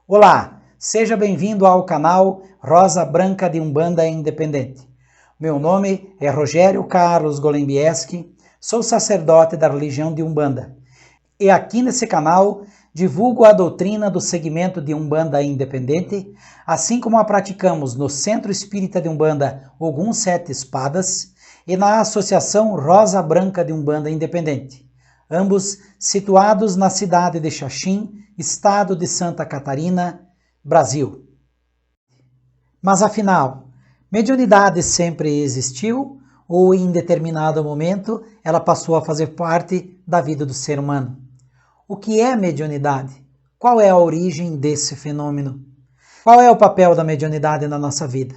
Olá, seja bem-vindo ao canal Rosa Branca de Umbanda Independente. Meu nome é Rogério Carlos Golembieski, sou sacerdote da religião de Umbanda. E aqui nesse canal divulgo a doutrina do segmento de Umbanda Independente, assim como a praticamos no Centro Espírita de Umbanda Ogum Sete Espadas e na Associação Rosa Branca de Umbanda Independente, ambos situados na cidade de Xaxim, estado de Santa Catarina, Brasil. Mas afinal, mediunidade sempre existiu ou em determinado momento ela passou a fazer parte da vida do ser humano? O que é mediunidade? Qual é a origem desse fenômeno? Qual é o papel da mediunidade na nossa vida?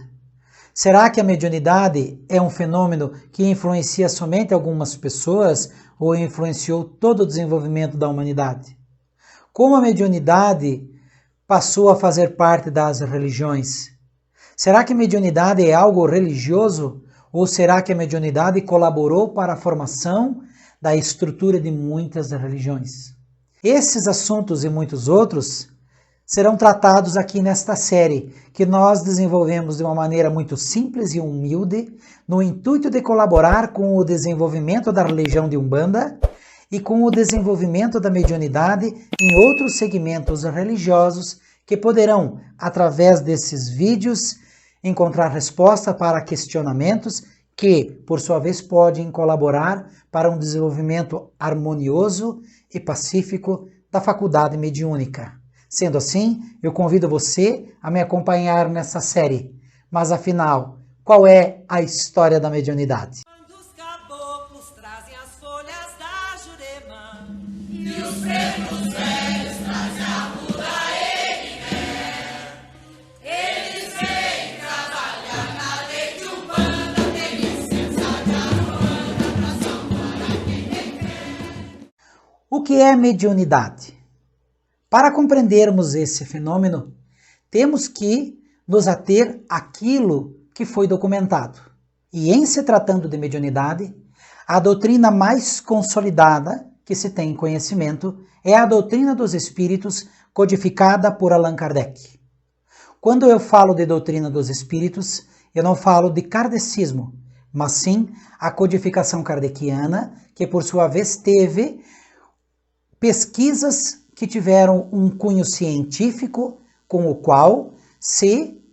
Será que a mediunidade é um fenômeno que influencia somente algumas pessoas ou influenciou todo o desenvolvimento da humanidade? Como a mediunidade passou a fazer parte das religiões? Será que a mediunidade é algo religioso ou será que a mediunidade colaborou para a formação da estrutura de muitas religiões? Esses assuntos e muitos outros serão tratados aqui nesta série, que nós desenvolvemos de uma maneira muito simples e humilde, no intuito de colaborar com o desenvolvimento da religião de Umbanda e com o desenvolvimento da mediunidade em outros segmentos religiosos que poderão, através desses vídeos, encontrar resposta para questionamentos que, por sua vez, podem colaborar para um desenvolvimento harmonioso e pacífico da faculdade mediúnica. Sendo assim, eu convido você a me acompanhar nessa série. Mas afinal, qual é a história da mediunidade? Os caboclos trazem as folhas da Jurema e os pretos velhos trazem a muda Eles vêm trabalhar na lei de Umbanda, tem licença de Aruanda pra salvar quem tem. O que é mediunidade? Para compreendermos esse fenômeno, temos que nos ater àquilo que foi documentado. E em se tratando de mediunidade, a doutrina mais consolidada que se tem conhecimento é a doutrina dos espíritos codificada por Allan Kardec. Quando eu falo de doutrina dos espíritos, eu não falo de kardecismo, mas sim a codificação kardeciana, que por sua vez teve pesquisas que tiveram um cunho científico com o qual se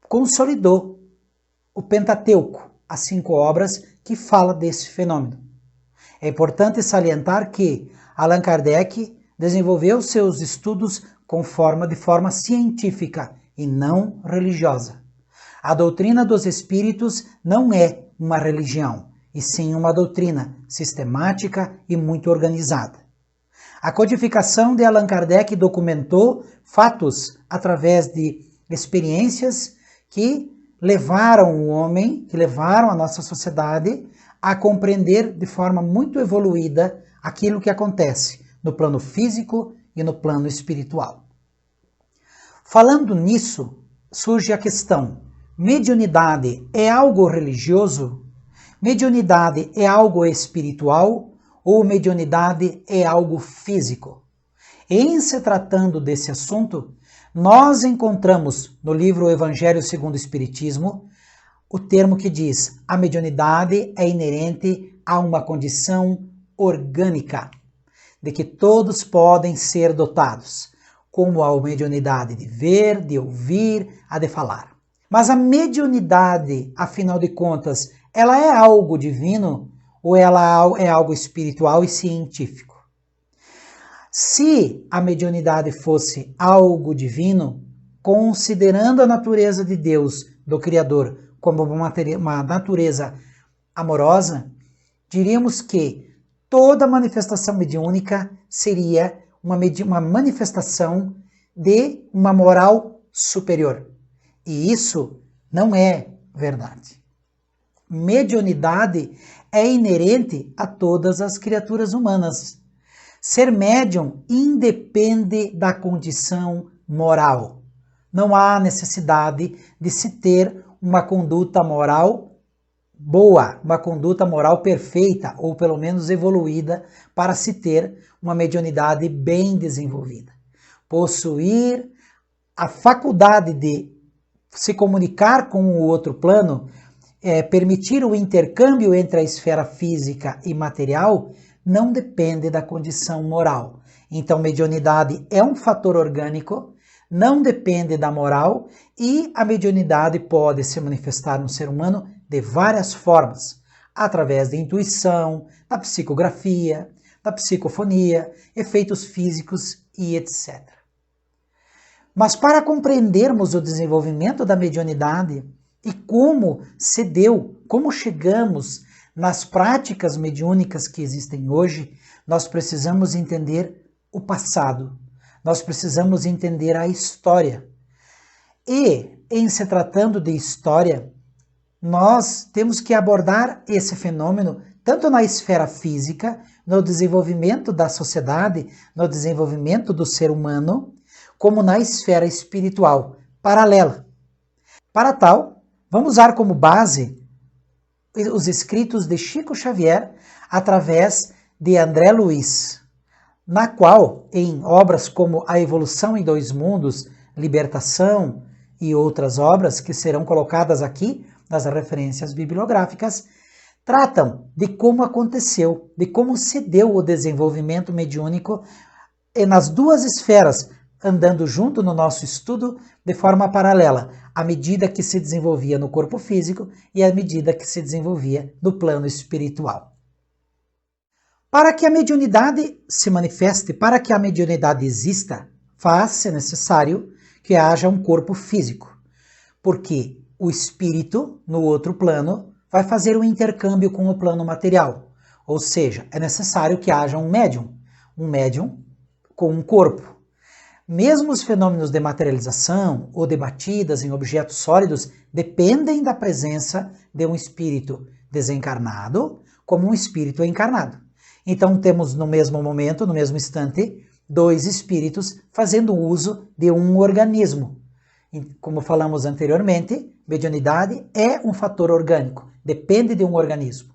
consolidou o Pentateuco, as 5 obras que falam desse fenômeno. É importante salientar que Allan Kardec desenvolveu seus estudos de forma científica e não religiosa. A doutrina dos espíritos não é uma religião, e sim uma doutrina sistemática e muito organizada. A codificação de Allan Kardec documentou fatos através de experiências que levaram o homem, que levaram a nossa sociedade a compreender de forma muito evoluída aquilo que acontece no plano físico e no plano espiritual. Falando nisso, surge a questão: mediunidade é algo religioso? Mediunidade é algo espiritual? Ou mediunidade é algo físico? Em se tratando desse assunto, nós encontramos no livro Evangelho segundo o Espiritismo o termo que diz: a mediunidade é inerente a uma condição orgânica, de que todos podem ser dotados, como a mediunidade de ver, de ouvir, a de falar. Mas a mediunidade, afinal de contas, ela é algo divino? Ou ela é algo espiritual e científico? Se a mediunidade fosse algo divino, considerando a natureza de Deus, do Criador, como uma natureza amorosa, diríamos que toda manifestação mediúnica seria uma manifestação de uma moral superior. E isso não é verdade. Mediunidade é inerente a todas as criaturas humanas. Ser médium independe da condição moral. Não há necessidade de se ter uma conduta moral boa, uma conduta moral perfeita, ou pelo menos evoluída, para se ter uma mediunidade bem desenvolvida. Possuir a faculdade de se comunicar com o outro plano, permitir o intercâmbio entre a esfera física e material, não depende da condição moral. Então, mediunidade é um fator orgânico, não depende da moral, e a mediunidade pode se manifestar no ser humano de várias formas, através da intuição, da psicografia, da psicofonia, efeitos físicos e etc. Mas para compreendermos o desenvolvimento da mediunidade e como se deu, como chegamos nas práticas mediúnicas que existem hoje, nós precisamos entender o passado, nós precisamos entender a história. E, em se tratando de história, nós temos que abordar esse fenômeno tanto na esfera física, no desenvolvimento da sociedade, no desenvolvimento do ser humano, como na esfera espiritual, paralela. Para tal, vamos usar como base os escritos de Chico Xavier através de André Luiz, na qual, em obras como A Evolução em Dois Mundos, Libertação e outras obras que serão colocadas aqui nas referências bibliográficas, tratam de como aconteceu, de como se deu o desenvolvimento mediúnico nas duas esferas, andando junto no nosso estudo de forma paralela, à medida que se desenvolvia no corpo físico e à medida que se desenvolvia no plano espiritual. Para que a mediunidade se manifeste, para que a mediunidade exista, faz-se necessário que haja um corpo físico, porque o espírito, no outro plano, vai fazer um intercâmbio com o plano material, ou seja, é necessário que haja um médium com um corpo. Mesmo os fenômenos de materialização ou de batidas em objetos sólidos dependem da presença de um espírito desencarnado como um espírito encarnado. Então temos no mesmo momento, no mesmo instante, dois espíritos fazendo uso de um organismo. Como falamos anteriormente, mediunidade é um fator orgânico, depende de um organismo.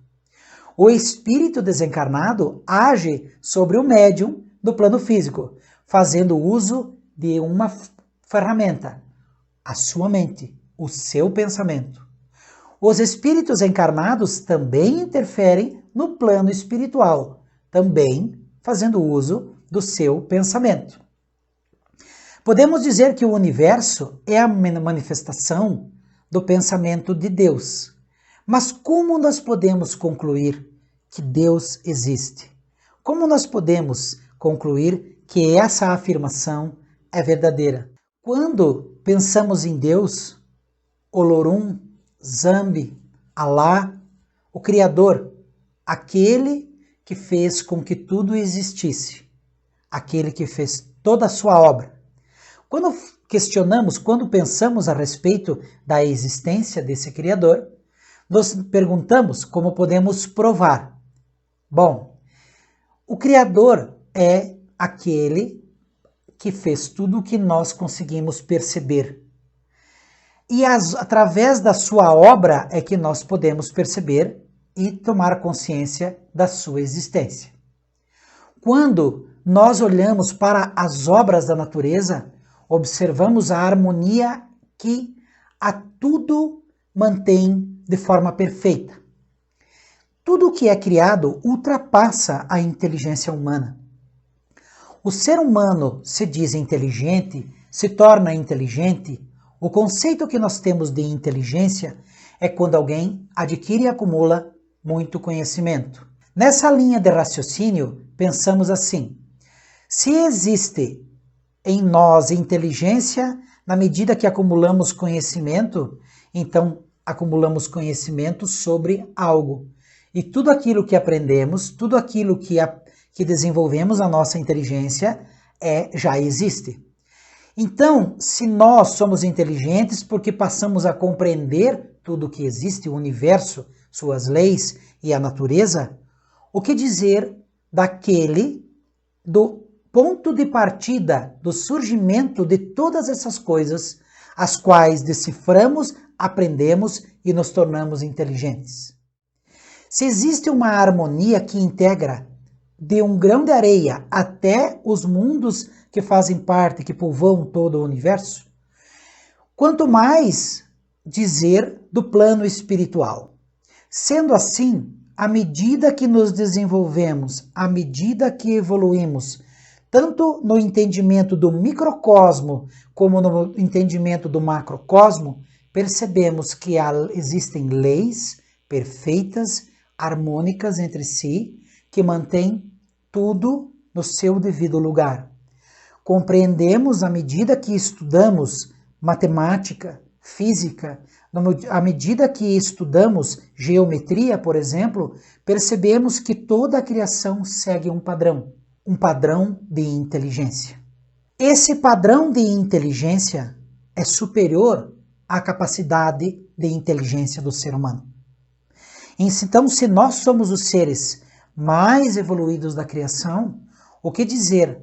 O espírito desencarnado age sobre o médium do plano físico, fazendo uso de uma ferramenta, a sua mente, o seu pensamento. Os espíritos encarnados também interferem no plano espiritual, também fazendo uso do seu pensamento. Podemos dizer que o universo é a manifestação do pensamento de Deus. Mas como nós podemos concluir que Deus existe? Como nós podemos concluir que essa afirmação é verdadeira? Quando pensamos em Deus, Olorum, Zambi, Alá, o Criador, aquele que fez com que tudo existisse, aquele que fez toda a sua obra. Quando questionamos, quando pensamos a respeito da existência desse Criador, nos perguntamos como podemos provar. Bom, o Criador é aquele que fez tudo o que nós conseguimos perceber. E através da sua obra é que nós podemos perceber e tomar consciência da sua existência. Quando nós olhamos para as obras da natureza, observamos a harmonia que a tudo mantém de forma perfeita. Tudo o que é criado ultrapassa a inteligência humana. O ser humano se diz inteligente, se torna inteligente. O conceito que nós temos de inteligência é quando alguém adquire e acumula muito conhecimento. Nessa linha de raciocínio, pensamos assim: se existe em nós inteligência, na medida que acumulamos conhecimento, então acumulamos conhecimento sobre algo. E tudo aquilo que aprendemos, tudo aquilo que desenvolvemos na nossa inteligência já existe. Então, se nós somos inteligentes porque passamos a compreender tudo o que existe, o universo, suas leis e a natureza, o que dizer daquele do ponto de partida do surgimento de todas essas coisas, as quais deciframos, aprendemos e nos tornamos inteligentes? Se existe uma harmonia que integra de um grão de areia até os mundos que fazem parte, que povoam todo o universo, Quanto mais dizer do plano espiritual. Sendo assim, à medida que nos desenvolvemos, à medida que evoluímos, tanto no entendimento do microcosmo como no entendimento do macrocosmo, percebemos que existem leis perfeitas, harmônicas entre si, que mantêm tudo no seu devido lugar. Compreendemos à medida que estudamos matemática, física, à medida que estudamos geometria, por exemplo, percebemos que toda a criação segue um padrão de inteligência. Esse padrão de inteligência é superior à capacidade de inteligência do ser humano. Então, se nós somos os seres mais evoluídos da criação, o que dizer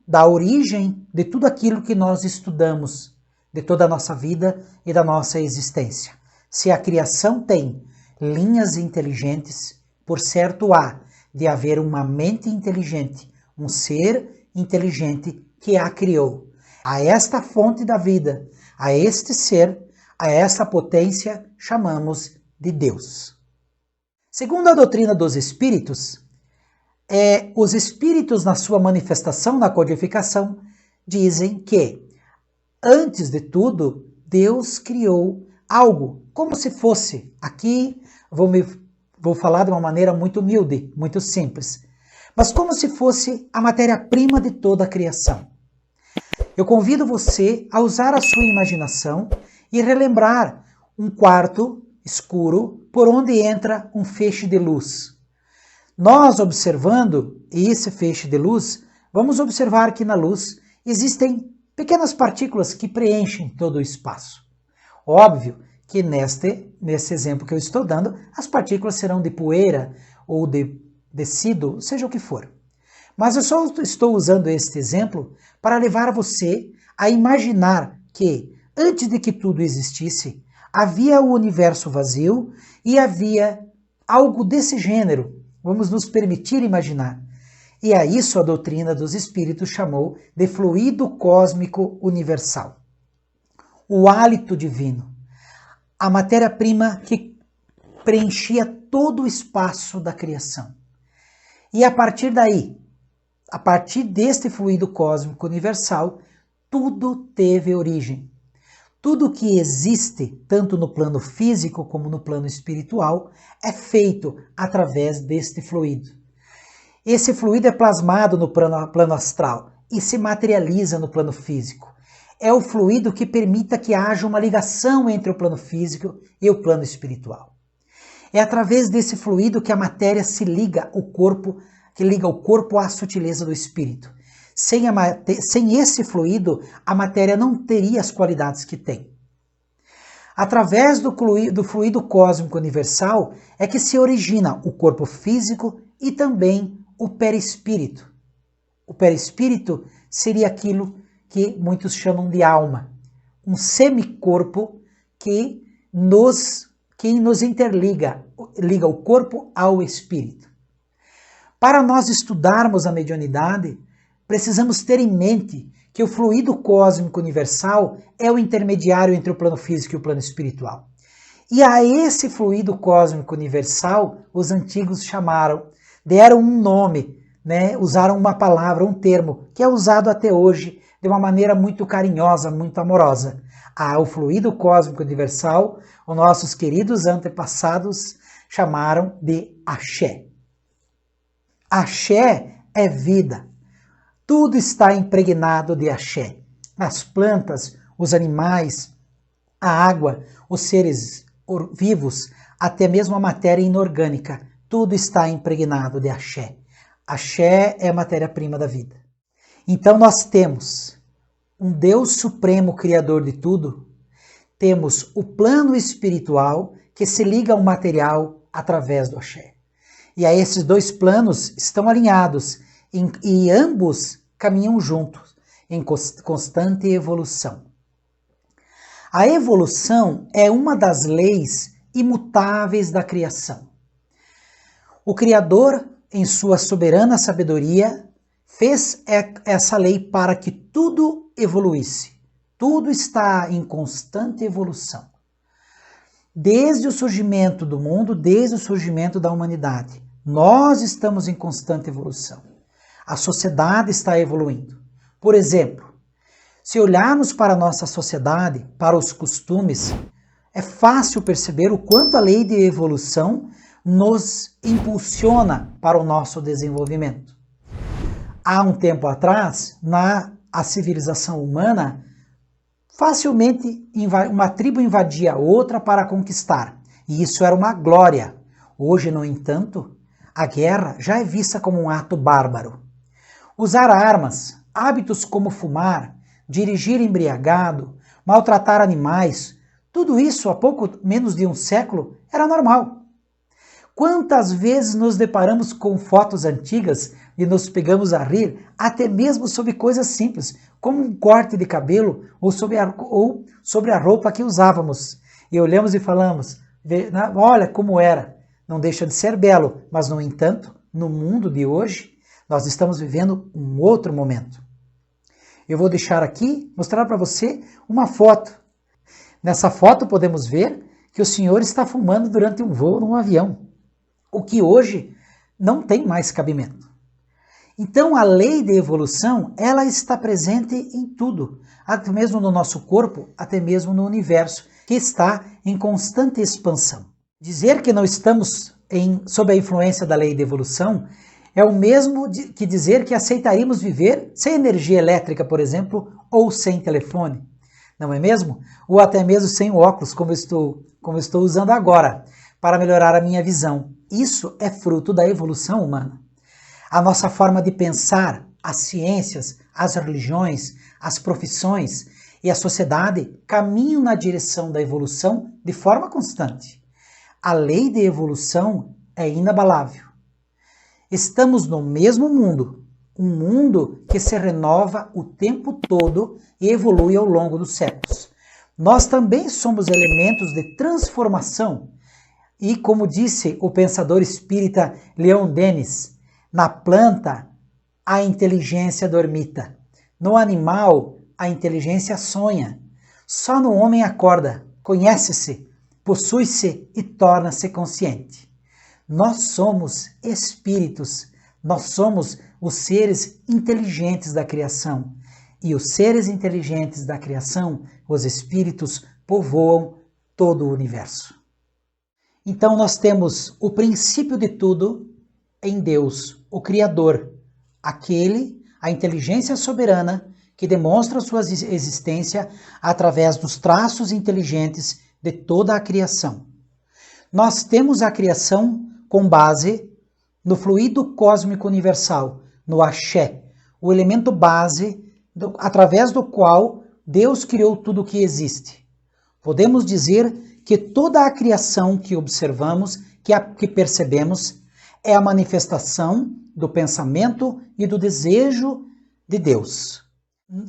da origem de tudo aquilo que nós estudamos, de toda a nossa vida e da nossa existência? Se a criação tem linhas inteligentes, por certo há de haver uma mente inteligente, um ser inteligente que a criou. A esta fonte da vida, a este ser, a esta potência, chamamos de Deus. Segundo a doutrina dos espíritos, os espíritos na sua manifestação, na codificação, dizem que, antes de tudo, Deus criou algo, como se fosse, aqui vou falar de uma maneira muito humilde, muito simples, mas como se fosse a matéria-prima de toda a criação. Eu convido você a usar a sua imaginação e relembrar um quarto escuro por onde entra um feixe de luz. Nós, observando esse feixe de luz, vamos observar que na luz existem pequenas partículas que preenchem todo o espaço. Óbvio que nesse exemplo que eu estou dando, as partículas serão de poeira ou de tecido, seja o que for. Mas eu só estou usando este exemplo para levar você a imaginar que, antes de que tudo existisse, havia o universo vazio e havia algo desse gênero. Vamos nos permitir imaginar. E a isso a doutrina dos espíritos chamou de fluido cósmico universal. O hálito divino. A matéria-prima que preenchia todo o espaço da criação. E a partir daí, a partir deste fluido cósmico universal, tudo teve origem. Tudo que existe, tanto no plano físico como no plano espiritual, é feito através deste fluido. Esse fluido é plasmado no plano astral e se materializa no plano físico. É o fluido que permita que haja uma ligação entre o plano físico e o plano espiritual. É através desse fluido que a matéria se liga ao corpo, que liga o corpo à sutileza do espírito. Sem esse fluido, a matéria não teria as qualidades que tem. Através do fluido cósmico universal é que se origina o corpo físico e também o perispírito. O perispírito seria aquilo que muitos chamam de alma, um semicorpo que nos interliga, liga o corpo ao espírito. Para nós estudarmos a mediunidade, precisamos ter em mente que o fluido cósmico universal é o intermediário entre o plano físico e o plano espiritual. E a esse fluido cósmico universal, os antigos deram um nome, usaram uma palavra, um termo, que é usado até hoje de uma maneira muito carinhosa, muito amorosa. O fluido cósmico universal, os nossos queridos antepassados chamaram de axé. Axé é vida. Tudo está impregnado de axé. As plantas, os animais, a água, os seres vivos, até mesmo a matéria inorgânica, tudo está impregnado de axé. Axé é a matéria-prima da vida. Então nós temos um Deus supremo criador de tudo, temos o plano espiritual que se liga ao material através do axé. E aí esses dois planos estão alinhados e ambos caminham juntos em constante evolução. A evolução é uma das leis imutáveis da criação. O Criador, em sua soberana sabedoria, fez essa lei para que tudo evoluísse. Tudo está em constante evolução. Desde o surgimento do mundo, desde o surgimento da humanidade, nós estamos em constante evolução. A sociedade está evoluindo. Por exemplo, se olharmos para a nossa sociedade, para os costumes, é fácil perceber o quanto a lei de evolução nos impulsiona para o nosso desenvolvimento. Há um tempo atrás, a civilização humana, facilmente uma tribo invadia outra para conquistar, e isso era uma glória. Hoje, no entanto, a guerra já é vista como um ato bárbaro. Usar armas, hábitos como fumar, dirigir embriagado, maltratar animais, tudo isso há pouco menos de um século era normal. Quantas vezes nos deparamos com fotos antigas e nos pegamos a rir, até mesmo sobre coisas simples, como um corte de cabelo ou sobre a roupa que usávamos. E olhamos e falamos, olha como era. Não deixa de ser belo, mas no entanto, no mundo de hoje, nós estamos vivendo um outro momento. Eu vou deixar aqui, mostrar para você uma foto. Nessa foto podemos ver que o senhor está fumando durante um voo num avião, o que hoje não tem mais cabimento. Então a lei de evolução, ela está presente em tudo, até mesmo no nosso corpo, até mesmo no universo, que está em constante expansão. Dizer que não estamos sob a influência da lei de evolução é o mesmo que dizer que aceitaríamos viver sem energia elétrica, por exemplo, ou sem telefone. Não é mesmo? Ou até mesmo sem óculos, como eu estou usando agora, para melhorar a minha visão. Isso é fruto da evolução humana. A nossa forma de pensar, as ciências, as religiões, as profissões e a sociedade caminham na direção da evolução de forma constante. A lei de evolução é inabalável. Estamos no mesmo mundo, um mundo que se renova o tempo todo e evolui ao longo dos séculos. Nós também somos elementos de transformação e, como disse o pensador espírita Leon Denis, na planta a inteligência dormita, no animal a inteligência sonha, só no homem acorda, conhece-se, possui-se e torna-se consciente. Nós somos espíritos, nós somos os seres inteligentes da criação. E os seres inteligentes da criação, os espíritos, povoam todo o universo. Então nós temos o princípio de tudo em Deus, o Criador, a inteligência soberana que demonstra sua existência através dos traços inteligentes de toda a criação. Nós temos a criação com base no fluido cósmico universal, no axé, o elemento base através do qual Deus criou tudo o que existe. Podemos dizer que toda a criação que observamos, que percebemos, é a manifestação do pensamento e do desejo de Deus.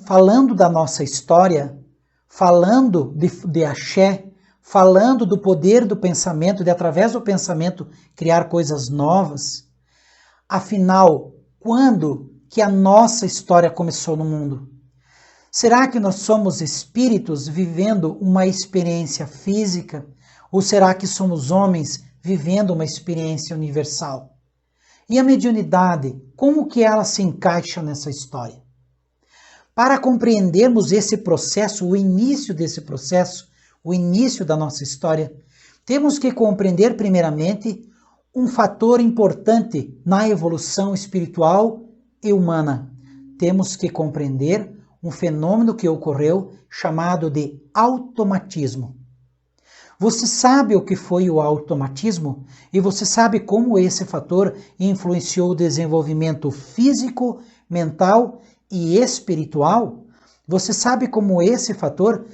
Falando da nossa história, falando de axé, falando do poder do pensamento, de através do pensamento criar coisas novas, afinal, quando que a nossa história começou no mundo? Será que nós somos espíritos vivendo uma experiência física? Ou será que somos homens vivendo uma experiência universal? E a mediunidade, como que ela se encaixa nessa história? Para compreendermos esse processo, o início desse processo, o início da nossa história, temos que compreender primeiramente um fator importante na evolução espiritual e humana. Temos que compreender um fenômeno que ocorreu chamado de automatismo. Você sabe o que foi o automatismo? E você sabe como esse fator influenciou o desenvolvimento físico, mental e espiritual? Você sabe como esse fator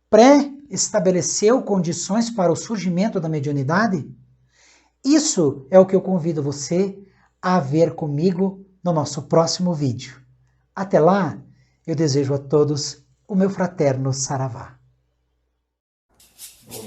pré-estabeleceu condições para o surgimento da mediunidade? Isso é o que eu convido você a ver comigo no nosso próximo vídeo. Até lá, eu desejo a todos o meu fraterno Saravá. Bom